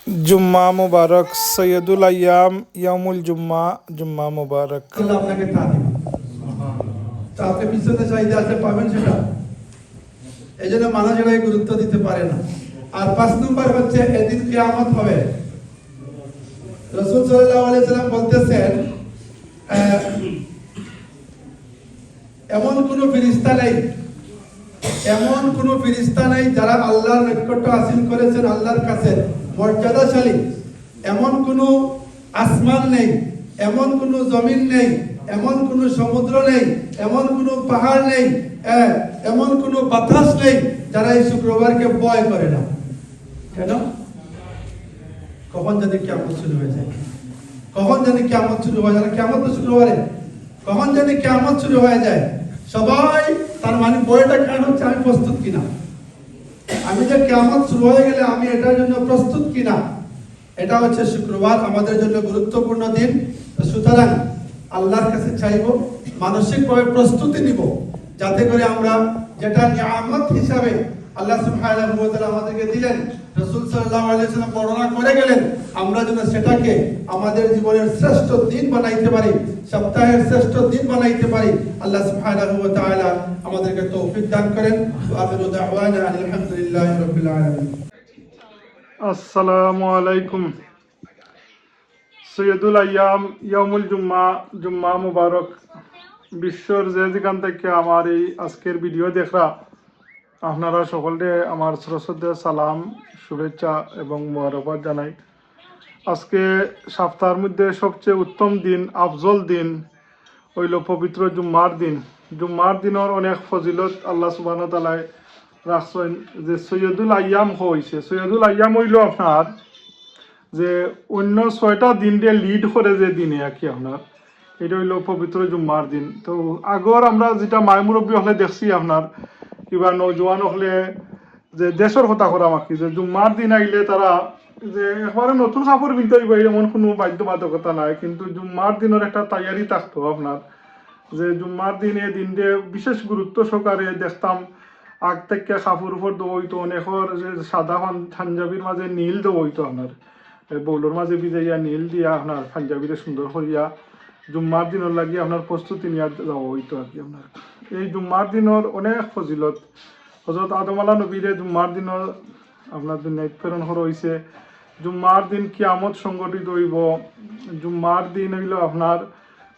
जुम्मा मुबारक सैयदुल अय्याम यौमुल जुम्मा जुम्मा मुबारक। আল্লাহ আপনাকে তা দিবেন। তা আপনি পিছনে চাইতে আছে পাবেন সেটা। এই জন্য মানুষ এটাকে গুরুত্ব দিতে পারে না। আর 5 নম্বর হচ্ছে এদিন কিয়ামত হবে। রাসূল সাল্লাল্লাহু আলাইহি সাল্লাম বলতেছেন এমন কোন ফেরেশতা নেই যারা আল্লাহর নৈকট্য হাসিল করেছেন, আল্লাহর কাছে মর্যাদাশালী। এমন কোন আসমান নেই, এমন কোন জমিন নেই, এমন কোন সমুদ্র নেই, এমন কোন পাহাড় নেই, এমন কোন বাতাস নেই যারা এই শুক্রবারকে ভয় করে না। কেন? কখন জানি কিয়ামত শুরু হয়ে যায়, কখন জানি কিয়ামত শুরু হয়ে যায়, কিয়ামত তো শুক্রবারে, কখন জানি কিয়ামত শুরু হয়ে যায়। সবাই তার মানে বইটা কারণ হচ্ছে আমি প্রস্তুত কিনা, আমি যে কিয়ামত শুরু হয়ে গেলে আমি এটার জন্য প্রস্তুত কিনা। এটা হচ্ছে শুক্রবার আমাদের জন্য গুরুত্বপূর্ণ দিন। সুতরাং আল্লাহর কাছে চাইব, মানসিকভাবে প্রস্তুতি নিব, যাতে করে আমরা যেটা নিয়ামত হিসাবে আল্লাহ সুবহানাহু ওয়া তাআলা আমাদেরকে দিলেন, রাসূল সাল্লাল্লাহু আলাইহি ওয়াসাল্লাম বর্ণনা করে গেলেন, আমরা যেন সেটাকে আমাদের জীবনের শ্রেষ্ঠ দিন বানাইতে পারি, সপ্তাহের শ্রেষ্ঠ দিন বানাইতে পারি। আল্লাহ সুবহানাহু ওয়া তাআলা আমাদেরকে তৌফিক দান করেন। আখিরু দাওয়ানা আলহামদুলিল্লাহি রাব্বিল আলামিন। আসসালামু আলাইকুম। সৈয়দুল আয়াম ইয়ামুল জুম্মা জুম্মা মুবারক। বিশ্বর যে যেখান থেকে আমার এই আজকের ভিডিও দেখরা আপনারা সকলকে আমার শ্রদ্ধা সালাম, শুভেচ্ছা এবং মোবারকবাদ জানাই। আজকে সপ্তাহের মধ্যে সবচেয়ে উত্তম দিন, আফজল দিন হইল পবিত্র জুম্মার দিন। জুম্মার দিনের অনেক ফজিলত আল্লাহ সুবহানাহু ওয়া তাআলা রাখছেন। যে সৈয়দুল আয়াম হয়েছে, সৈয়দুল আয়াম হইল আপনার যে অন্য 6টা দিনকে লিড করে যে দিনে আর কি আপনার, এটা হইল পবিত্র জুম্মার দিন। তো আগর আমরা যেটা মায় মুরব্বী হলে দেখছি আপনার কিংবা নৌজওয়ান হলে যে দেশের কথা করা মাকি, যে জুম্মার দিন আইলে তারা যে একবারে নতুন কাপড় কিনতে হইব এমন কোনো বাধ্যবাধকতা নাই, কিন্তু জুম্মার দিনের একটা তৈয়ারি থাকতো আপনার। যে জুম্মার দিনে দিনটা বিশেষ গুরুত্ব সহকারে দেখতাম আগ থেকে কাপড় উপর দৌইতো, অনেকের যে সাদা পাঞ্জাবির মাঝে নীল দৌইতো আপনার, বৌলোর মাঝে বিজাইয়া নীল দিয়া আপনার পাঞ্জাবিরে সুন্দর করিয়া জুম্মার দিনের লাগিয়ে আপনার প্রস্তুতি নিয়ে যাওয়া হইতো আর কি আপনার। এই জুম্মার দিনের অনেক ফজিলত। হযরত আদম আলাইহিস নবীরে জুম্মার দিনের আপনার দুনিয়ায় প্রেরণ করা হয়েছে। জুম্মার দিন কিয়ামত সংগঠিত হইব। জুম্মার দিন হইল আপনার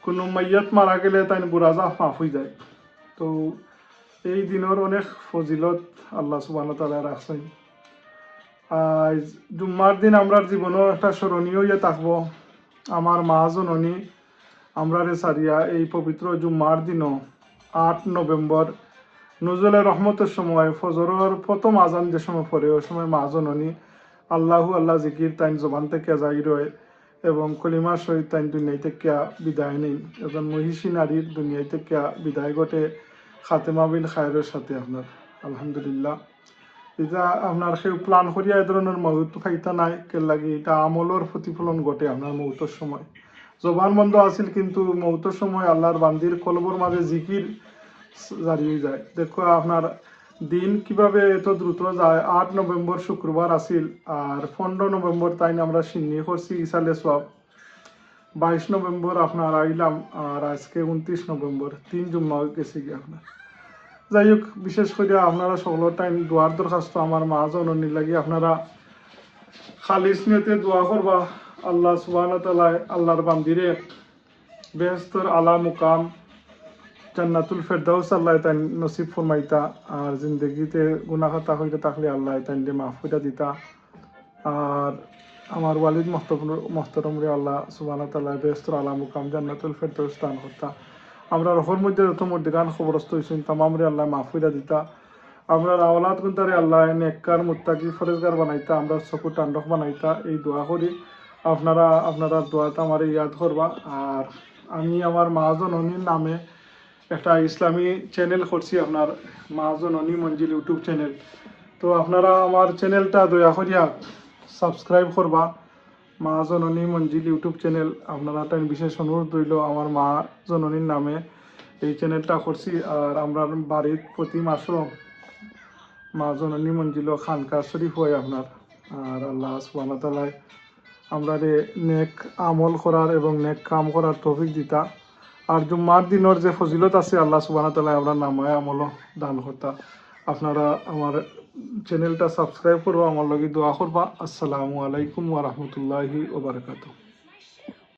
কোনো মাইয়াত মারা গেলে তাই গুরাজা মাফ হয়ে যায়। তো এই দিনের অনেক ফজিলত আল্লাহ সুবহানাহু ওয়া তাআলা রাখছেন। আজ জুম্মার দিন আমরা জীবনও একটা স্মরণীয় হইয়া থাকবো। আমার মা জননী আমরা সারিয়া এই পবিত্র জুম্মার দিনও 8 নভেম্বর নজরুলের রহমতের সময় ফজরের প্রথম আজান যে সময় পড়ে ওই সময় মা জননী আল্লাহ জিকির তাইন জবান থেকে যাই রয়ে এবং কলিমার সহিত তাইন দুনিয়ায় থেকে বিদায় নেই। একজন মহিষী নারীর দুনিয়ায় থেকে বিদায় ঘটে খাতেমা বিন খায়রের সাথে আপনার আলহামদুলিল্লাহ। এটা আপনার সেই প্ল্যান করিয়া এই ধরনের মৌত খাইতা নাই কে লাগে, এটা আমলের প্রতিফলন ঘটে আপনার মৌতের সময়। জবান বন্ধ আছিল কিন্তু মৌতের সময় আল্লাহর বান্দির কলবর মাঝে জিকির জারি হয়ে যায়। দেখো আপনার দিন কিভাবে এত দ্রুত যায়। 8 নভেম্বর শুক্রবার আসিল, আর 15 নভেম্বর তাই আমরা সিন্নি করছি ইসালে সব। 22 নভেম্বর আপনার আইলাম, আর আজকে 29 নভেম্বর 3 জুম্মা গেছে গিয়ে আপনার। যাই হোক, বিশেষ করে আপনারা সকল টাইম দোয়ার দরখাস্ত আমার মা জননীর লাগি আপনারা খালিস নিয়তে দোয়া করবা। আল্লাহ সুবহানাহু ওয়া তাআলা আল্লাহর বান্দিরে বেহেশতের আলা মুকাম জান্নাতুল ফেরদাউস আল্লাহ তাই নসিব ফরমাইতা, আর জিন্দগিতে গুনাহ খাতা হইতে থাকলে আল্লাহ তাই মাফ কইরা দিতা। আর আমার ওয়ালিদ মোহতরমরে আল্লাহ সুবহানাহু ওয়া তাআলা বেহেশতের আলা মুকাম জান্নাতুল ফেরদাউস দান করতা। আমরা রহর মধ্যে যত মধ্যগান খবরস্থ হইছেন তামামরে আল্লাহ মাফ কইরা দিতা। আমরা আওলাদ গুনতারে আল্লাহ নেককার মুত্তাকি ফরেজগার বানাইতা, আমরা চকু টান্ডক বানাইতা। এই দোয়া করি আপনারা দোয়াটা আমার ইয়াদ করবা। আর আমি আমার মা জননীর নামে একটা ইসলামী চ্যানেল করছি আপনার, মা জননী মঞ্জিল ইউটিউব চ্যানেল। তো আপনারা আমার চ্যানেলটা দয়া করিয়া সাবস্ক্রাইব করবা। মা জননী মঞ্জিল ইউটিউব চ্যানেল আপনারা একটা বিশেষ অনুরোধ রইল, আমার মা জননীর নামে এই চ্যানেলটা করছি। আর আমরা বাড়ির প্রতি মাসও মা জননী মঞ্জিল খানকা শরীফ হয় আপনার, আর আল্লাহ সুবহানাহু ওয়া তাআলা আমরা রে নেক আমল করার এবং নেক কাম করার তৌফিক দিতা। আর জুম্মার দিনের যে ফজিলত আছে আল্লাহ সুবহানাহু ওয়া তাআলা আমরা নামায় আমল দান করতা। আপনারা আমার চ্যানেলটা সাবস্ক্রাইব করবা, আমার লগে দোয়া করবা। আসসালামু আলাইকুম ওয়া রাহমাতুল্লাহি ওয়া বারাকাতুহু।